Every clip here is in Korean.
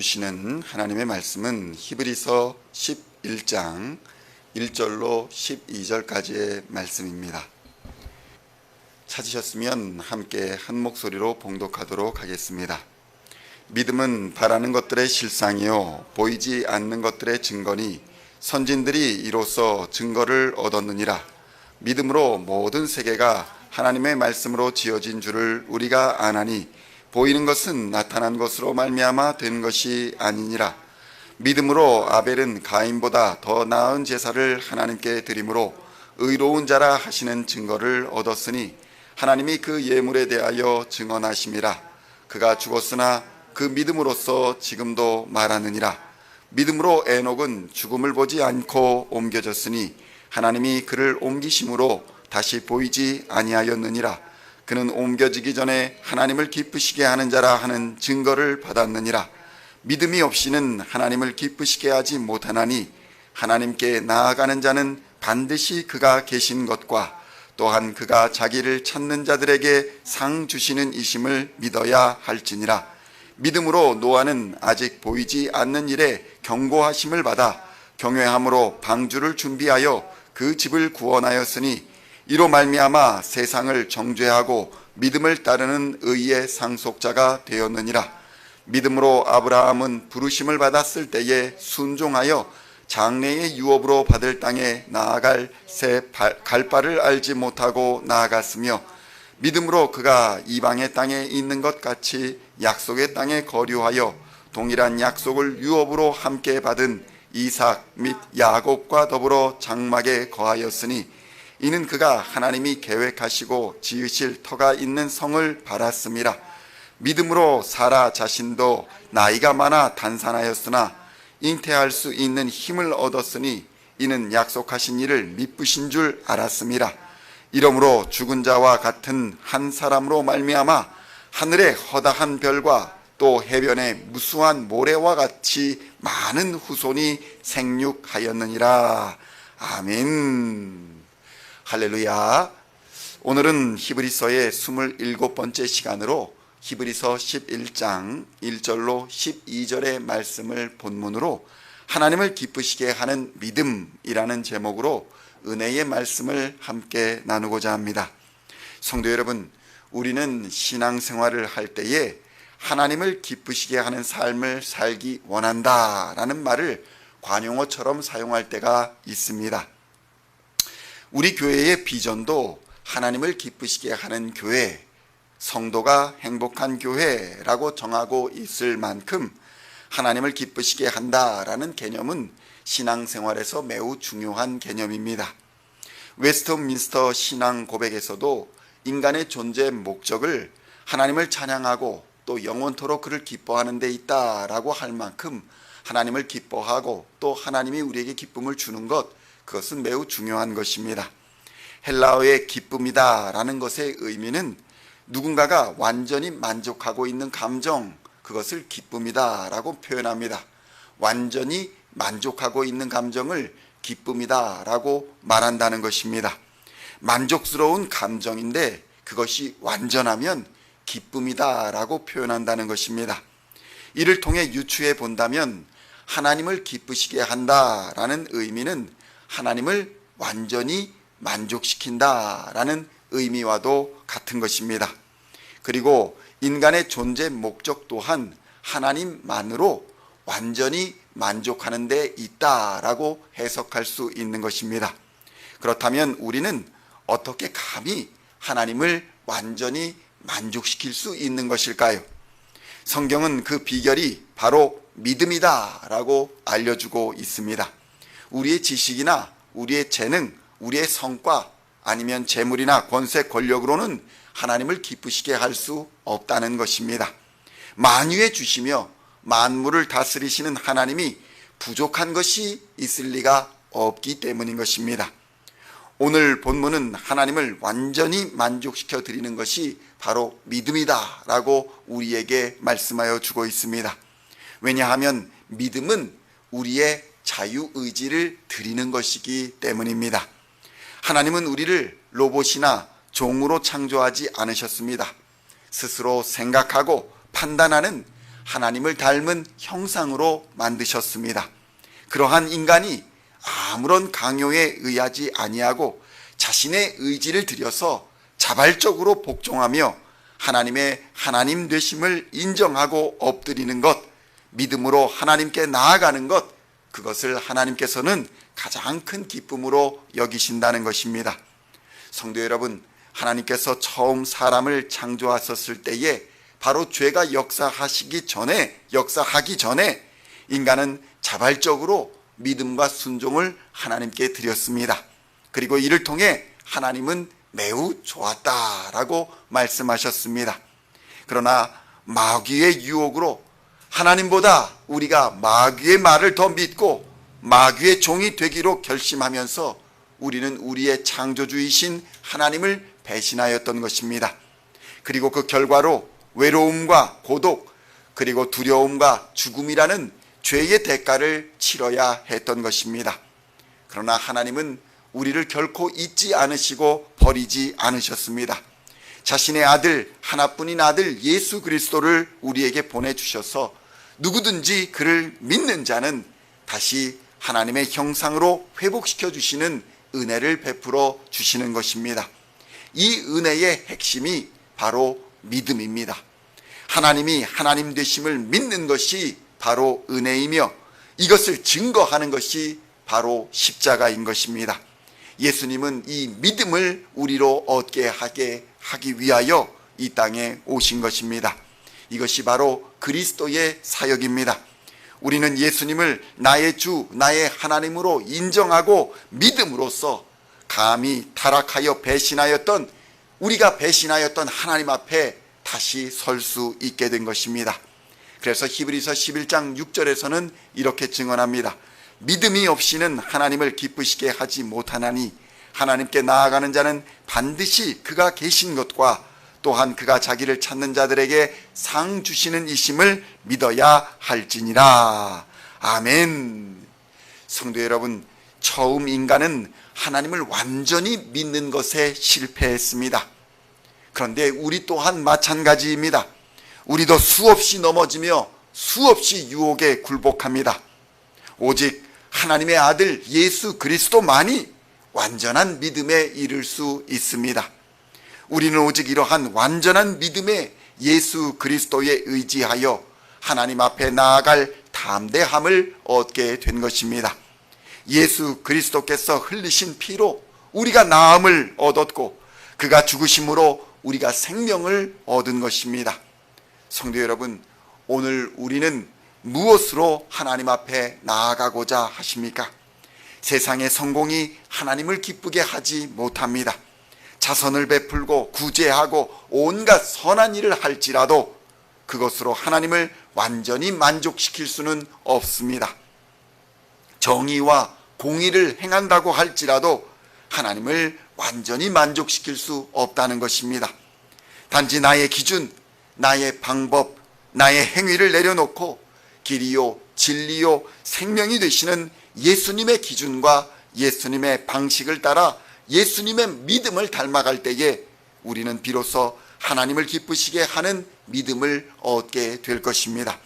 주시는 하나님의 말씀은 히브리서 11장 1절로 12절까지의 말씀입니다. 찾으셨으면 함께 한 목소리로 봉독하도록 하겠습니다. 믿음은 바라는 것들의 실상이요 보이지 않는 것들의 증거니 선진들이 이로써 증거를 얻었느니라. 믿음으로 모든 세계가 하나님의 말씀으로 지어진 줄을 우리가 아나니 보이는 것은 나타난 것으로 말미암아 된 것이 아니니라. 믿음으로 아벨은 가인보다 더 나은 제사를 하나님께 드림으로 의로운 자라 하시는 증거를 얻었으니 하나님이 그 예물에 대하여 증언하심이라. 그가 죽었으나 그 믿음으로써 지금도 말하느니라. 믿음으로 에녹은 죽음을 보지 않고 옮겨졌으니 하나님이 그를 옮기심으로 다시 보이지 아니하였느니라. 그는 옮겨지기 전에 하나님을 기쁘시게 하는 자라 하는 증거를 받았느니라. 믿음이 없이는 하나님을 기쁘시게 하지 못하나니 하나님께 나아가는 자는 반드시 그가 계신 것과 또한 그가 자기를 찾는 자들에게 상 주시는 이심을 믿어야 할지니라. 믿음으로 노아는 아직 보이지 않는 일에 경고하심을 받아 경외함으로 방주를 준비하여 그 집을 구원하였으니 이로 말미암아 세상을 정죄하고 믿음을 따르는 의의 상속자가 되었느니라. 믿음으로 아브라함은 부르심을 받았을 때에 순종하여 장래의 유업으로 받을 땅에 나아갈 새 갈바를 알지 못하고 나아갔으며 믿음으로 그가 이방의 땅에 있는 것 같이 약속의 땅에 거류하여 동일한 약속을 유업으로 함께 받은 이삭 및 야곱과 더불어 장막에 거하였으니 이는 그가 하나님이 계획하시고 지으실 터가 있는 성을 바랐음이라. 믿음으로 사라 자신도 나이가 많아 단산하였으나 잉태할 수 있는 힘을 얻었으니 이는 약속하신 일을 미쁘신 줄 알았음이라. 이러므로 죽은 자와 같은 한 사람으로 말미암아 하늘의 허다한 별과 또 해변의 무수한 모래와 같이 많은 후손이 생육하였느니라. 아멘. 할렐루야. 오늘은 히브리서의 27번째 시간으로 히브리서 11장 1절로 12절의 말씀을 본문으로 하나님을 기쁘시게 하는 믿음이라는 제목으로 은혜의 말씀을 함께 나누고자 합니다. 성도 여러분, 우리는 신앙생활을 할 때에 하나님을 기쁘시게 하는 삶을 살기 원한다라는 말을 관용어처럼 사용할 때가 있습니다. 우리 교회의 비전도 하나님을 기쁘시게 하는 교회, 성도가 행복한 교회라고 정하고 있을 만큼 하나님을 기쁘시게 한다라는 개념은 신앙생활에서 매우 중요한 개념입니다. 웨스트민스터 신앙 고백에서도 인간의 존재 목적을 하나님을 찬양하고 또 영원토록 그를 기뻐하는 데 있다라고 할 만큼 하나님을 기뻐하고 또 하나님이 우리에게 기쁨을 주는 것, 그것은 매우 중요한 것입니다. 헬라어의 기쁨이다 라는 것의 의미는 누군가가 완전히 만족하고 있는 감정, 그것을 기쁨이다 라고 표현합니다. 완전히 만족하고 있는 감정을 기쁨이다 라고 말한다는 것입니다. 만족스러운 감정인데 그것이 완전하면 기쁨이다 라고 표현한다는 것입니다. 이를 통해 유추해 본다면 하나님을 기쁘시게 한다라는 의미는 하나님을 완전히 만족시킨다라는 의미와도 같은 것입니다. 그리고 인간의 존재 목적 또한 하나님만으로 완전히 만족하는 데 있다라고 해석할 수 있는 것입니다. 그렇다면 우리는 어떻게 감히 하나님을 완전히 만족시킬 수 있는 것일까요? 성경은 그 비결이 바로 믿음이다라고 알려주고 있습니다. 우리의 지식이나 우리의 재능, 우리의 성과 아니면 재물이나 권세, 권력으로는 하나님을 기쁘시게 할 수 없다는 것입니다. 만유에 주시며 만물을 다스리시는 하나님이 부족한 것이 있을 리가 없기 때문인 것입니다. 오늘 본문은 하나님을 완전히 만족시켜 드리는 것이 바로 믿음이다 라고 우리에게 말씀하여 주고 있습니다. 왜냐하면 믿음은 우리의 자유의지를 드리는 것이기 때문입니다. 하나님은 우리를 로봇이나 종으로 창조하지 않으셨습니다. 스스로 생각하고 판단하는 하나님을 닮은 형상으로 만드셨습니다. 그러한 인간이 아무런 강요에 의하지 아니하고 자신의 의지를 들여서 자발적으로 복종하며 하나님의 하나님 되심을 인정하고 엎드리는 것, 믿음으로 하나님께 나아가는 것, 그것을 하나님께서는 가장 큰 기쁨으로 여기신다는 것입니다. 성도 여러분, 하나님께서 처음 사람을 창조하셨을 때에 바로 죄가 역사하기 전에 인간은 자발적으로 믿음과 순종을 하나님께 드렸습니다. 그리고 이를 통해 하나님은 매우 좋았다라고 말씀하셨습니다. 그러나 마귀의 유혹으로 하나님보다 우리가 마귀의 말을 더 믿고 마귀의 종이 되기로 결심하면서 우리는 우리의 창조주이신 하나님을 배신하였던 것입니다. 그리고 그 결과로 외로움과 고독, 그리고 두려움과 죽음이라는 죄의 대가를 치러야 했던 것입니다. 그러나 하나님은 우리를 결코 잊지 않으시고 버리지 않으셨습니다. 자신의 아들, 하나뿐인 아들 예수 그리스도를 우리에게 보내주셔서 누구든지 그를 믿는 자는 다시 하나님의 형상으로 회복시켜 주시는 은혜를 베풀어 주시는 것입니다. 이 은혜의 핵심이 바로 믿음입니다. 하나님이 하나님 되심을 믿는 것이 바로 은혜이며 이것을 증거하는 것이 바로 십자가인 것입니다. 예수님은 이 믿음을 우리로 얻게 하기 위하여 이 땅에 오신 것입니다. 이것이 바로 그리스도의 사역입니다. 우리는 예수님을 나의 주, 나의 하나님으로 인정하고 믿음으로써 감히 타락하여 우리가 배신하였던 하나님 앞에 다시 설 수 있게 된 것입니다. 그래서 히브리서 11장 6절에서는 이렇게 증언합니다. 믿음이 없이는 하나님을 기쁘시게 하지 못하나니 하나님께 나아가는 자는 반드시 그가 계신 것과 또한 그가 자기를 찾는 자들에게 상 주시는 이심을 믿어야 할지니라. 아멘. 성도 여러분, 처음 인간은 하나님을 완전히 믿는 것에 실패했습니다. 그런데 우리 또한 마찬가지입니다. 우리도 수없이 넘어지며 수없이 유혹에 굴복합니다. 오직 하나님의 아들 예수 그리스도만이 완전한 믿음에 이를 수 있습니다. 우리는 오직 이러한 완전한 믿음에 예수 그리스도에 의지하여 하나님 앞에 나아갈 담대함을 얻게 된 것입니다. 예수 그리스도께서 흘리신 피로 우리가 나음을 얻었고 그가 죽으심으로 우리가 생명을 얻은 것입니다. 성도 여러분, 오늘 우리는 무엇으로 하나님 앞에 나아가고자 하십니까? 세상의 성공이 하나님을 기쁘게 하지 못합니다. 자선을 베풀고 구제하고 온갖 선한 일을 할지라도 그것으로 하나님을 완전히 만족시킬 수는 없습니다. 정의와 공의를 행한다고 할지라도 하나님을 완전히 만족시킬 수 없다는 것입니다. 단지 나의 기준, 나의 방법, 나의 행위를 내려놓고 길이요, 진리요, 생명이 되시는 예수님의 기준과 예수님의 방식을 따라 예수님의 믿음을 닮아갈 때에 우리는 비로소 하나님을 기쁘시게 하는 믿음을 얻게 될 것입니다.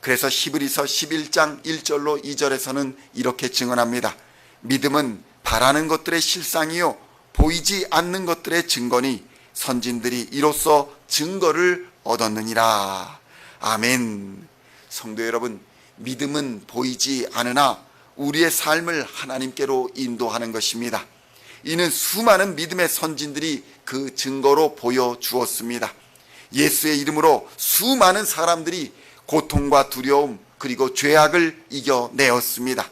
그래서 히브리서 11장 1절로 2절에서는 이렇게 증언합니다. 믿음은 바라는 것들의 실상이요 보이지 않는 것들의 증거니 선진들이 이로써 증거를 얻었느니라. 아멘. 성도 여러분, 믿음은 보이지 않으나 우리의 삶을 하나님께로 인도하는 것입니다. 이는 수많은 믿음의 선진들이 그 증거로 보여주었습니다. 예수의 이름으로 수많은 사람들이 고통과 두려움 그리고 죄악을 이겨내었습니다.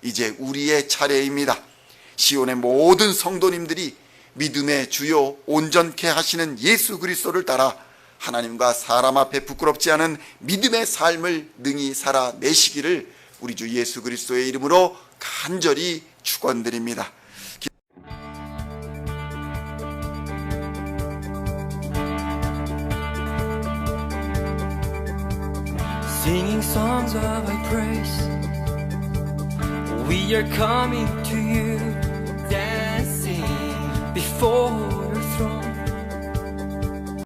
이제 우리의 차례입니다. 시온의 모든 성도님들이 믿음의 주요 온전케 하시는 예수 그리스도를 따라 하나님과 사람 앞에 부끄럽지 않은 믿음의 삶을 능히 살아내시기를 우리 주 예수 그리스도의 이름으로 간절히 축원드립니다. Singing songs of thy praise, we are coming to you, dancing before your throne.